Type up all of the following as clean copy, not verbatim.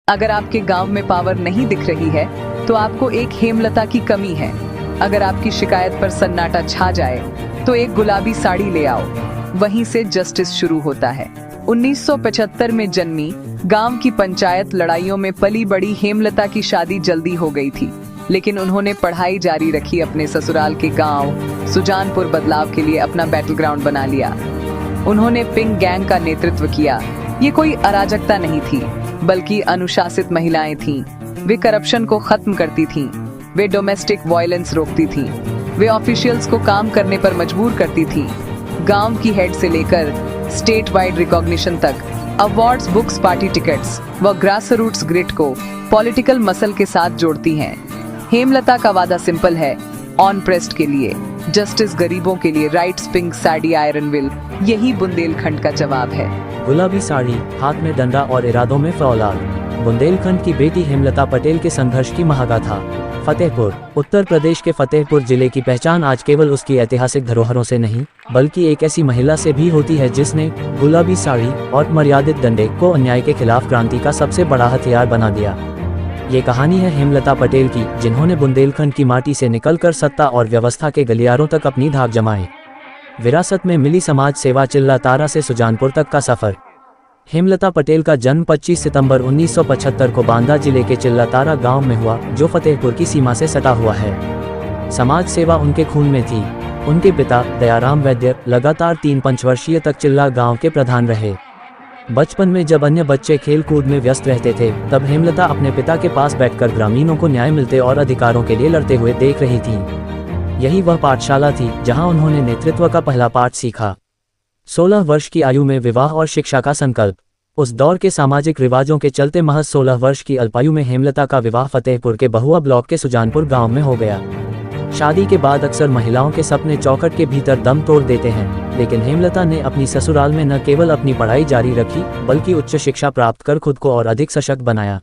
अगर आपके गांव में पावर नहीं दिख रही है तो आपको एक हेमलता की कमी है। अगर आपकी शिकायत पर सन्नाटा छा जाए तो एक गुलाबी साड़ी ले आओ। वहीं से जस्टिस शुरू होता है। 1975 में जन्मी, गांव की पंचायत लड़ाइयों में पली बड़ी हेमलता की शादी जल्दी हो गई थी, लेकिन उन्होंने पढ़ाई जारी रखी। अपने ससुराल के गांव सुजानपुर बदलाव के लिए अपना बैटल ग्राउंड बना लिया। उन्होंने पिंक गैंग का नेतृत्व किया। ये कोई अराजकता नहीं थी, बल्कि अनुशासित महिलाएं थीं। वे करप्शन को खत्म करती थीं, वे डोमेस्टिक वायलेंस रोकती थीं, वे ऑफिशियल्स को काम करने पर मजबूर करती थीं। गांव की हेड से लेकर स्टेट वाइड रिकॉग्निशन तक, अवार्ड्स, बुक्स, पार्टी टिकट्स व ग्रास रूट्स ग्रिड को पॉलिटिकल मसल के साथ जोड़ती हैं। हेमलता का वादा सिंपल है, ऑन प्रेस्ट के लिए जस्टिस, गरीबों के लिए rights, pink sari, iron will, यही बुंदेलखंड का जवाब है। गुलाबी साड़ी, हाथ में डंडा और इरादों में फौलाद। बुंदेलखंड की बेटी हेमलता पटेल के संघर्ष की महागाथा। फतेहपुर, उत्तर प्रदेश के फतेहपुर जिले की पहचान आज केवल उसकी ऐतिहासिक धरोहरों से नहीं, बल्कि एक ऐसी महिला से भी होती है जिसने गुलाबी साड़ी और मर्यादित डंडे को अन्याय के खिलाफ क्रांति का सबसे बड़ा हथियार बना दिया। ये कहानी है हेमलता पटेल की, जिन्होंने बुंदेलखंड की माटी से निकलकर सत्ता और व्यवस्था के गलियारों तक अपनी धाक जमाई। विरासत में मिली समाज सेवा, चिल्लातारा से सुजानपुर तक का सफर। हेमलता पटेल का जन्म 25 सितंबर 1975 को बांदा जिले के चिल्लातारा गांव में हुआ, जो फतेहपुर की सीमा से सटा हुआ है। समाज सेवा उनके खून में थी। उनके पिता दयाराम वैद्य लगातार 3 पंचवर्षीय तक चिल्ला गांव के प्रधान रहे। बचपन में जब अन्य बच्चे खेल कूद में व्यस्त रहते थे, तब हेमलता अपने पिता के पास बैठकर ग्रामीणों को न्याय मिलते और अधिकारों के लिए लड़ते हुए देख रही थीं। यही वह पाठशाला थी जहां उन्होंने नेतृत्व का पहला पाठ सीखा। 16 वर्ष की आयु में विवाह और शिक्षा का संकल्प। उस दौर के सामाजिक रिवाजों के चलते महज 16 वर्ष की अल्पायु में हेमलता का विवाह फतेहपुर के बहुआ ब्लॉक के सुजानपुर गांव में हो गया। शादी के बाद अक्सर महिलाओं के सपने चौखट के भीतर दम तोड़ देते हैं, लेकिन हेमलता ने अपनी ससुराल में न केवल अपनी पढ़ाई जारी रखी, बल्कि उच्च शिक्षा प्राप्त कर खुद को और अधिक सशक्त बनाया।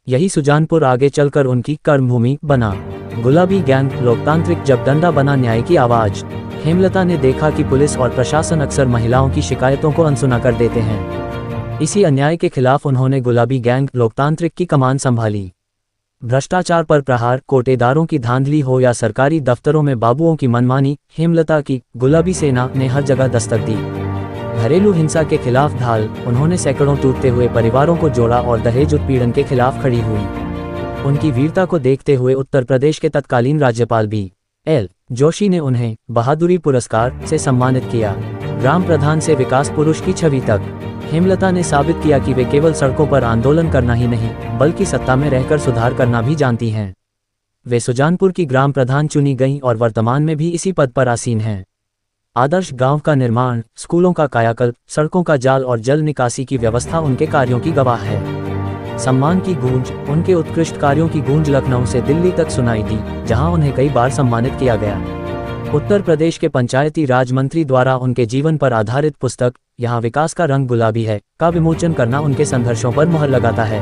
यही सुजानपुर आगे चलकर उनकी कर्मभूमि बना। गुलाबी गैंग, लोकतांत्रिक जब डंडा बना न्याय की आवाज। हेमलता ने देखा कि पुलिस और प्रशासन अक्सर महिलाओं की शिकायतों को अनसुना कर देते हैं। इसी अन्याय के खिलाफ उन्होंने गुलाबी गैंग, लोकतांत्रिक की कमान संभाली। भ्रष्टाचार पर प्रहार, कोटेदारों की धांधली हो या सरकारी दफ्तरों में बाबुओं की मनमानी, हेमलता की गुलाबी सेना ने हर जगह दस्तक दी। घरेलू हिंसा के खिलाफ ढाल, उन्होंने सैकड़ों टूटते हुए परिवारों को जोड़ा और दहेज उत्पीड़न के खिलाफ खड़ी हुई। उनकी वीरता को देखते हुए उत्तर प्रदेश के तत्कालीन राज्यपाल B.L. जोशी ने उन्हें बहादुरी पुरस्कार से सम्मानित किया। ग्राम प्रधान से विकास पुरुष की छवि तक, हेमलता ने साबित किया कि वे केवल सड़कों पर आंदोलन करना ही नहीं, बल्कि सत्ता में रहकर सुधार करना भी जानती हैं। वे सुजानपुर की ग्राम प्रधान चुनी गईं और वर्तमान में भी इसी पद पर आसीन हैं। आदर्श गांव का निर्माण, स्कूलों का कायाकल्प, सड़कों का जाल और जल निकासी की व्यवस्था उनके कार्यों की गवाह है। सम्मान की गूंज, उनके उत्कृष्ट कार्यों की गूंज लखनऊ से दिल्ली तक सुनाई दी, जहां उन्हें कई बार सम्मानित किया गया। उत्तर प्रदेश के पंचायती राज मंत्री द्वारा उनके जीवन पर आधारित पुस्तक यहाँ विकास का रंग गुलाबी है का विमोचन करना उनके संघर्षों पर मुहर लगाता है।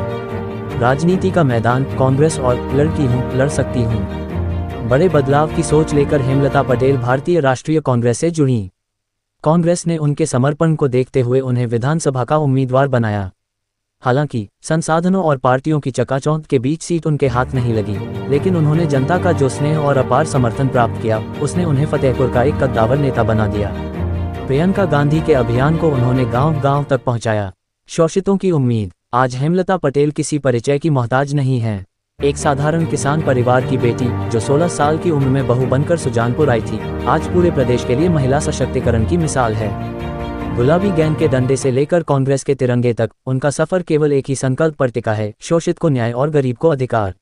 राजनीति का मैदान, कांग्रेस और लड़की हूँ, लड़ सकती हूँ। बड़े बदलाव की सोच लेकर हेमलता पटेल भारतीय राष्ट्रीय कांग्रेस से जुड़ी। कांग्रेस ने उनके समर्पण को देखते हुए उन्हें विधानसभा का उम्मीदवार बनाया। हालांकि संसाधनों और पार्टियों की चकाचौंध के बीच सीट उनके हाथ नहीं लगी, लेकिन उन्होंने जनता का जो स्नेह और अपार समर्थन प्राप्त किया, उसने उन्हें फतेहपुर का एक कद्दावर नेता बना दिया। प्रियंका गांधी के अभियान को उन्होंने गांव-गांव तक पहुंचाया। शोषितों की उम्मीद। आज हेमलता पटेल किसी परिचय की मोहताज नहीं है। एक साधारण किसान परिवार की बेटी जो 16 साल की उम्र में बहू बनकर सुजानपुर आई थी, आज पूरे प्रदेश के लिए महिला सशक्तिकरण की मिसाल है। गुलाबी गैंग के डंडे से लेकर कांग्रेस के तिरंगे तक, उनका सफर केवल एक ही संकल्प पर टिका है, शोषित को न्याय और गरीब को अधिकार।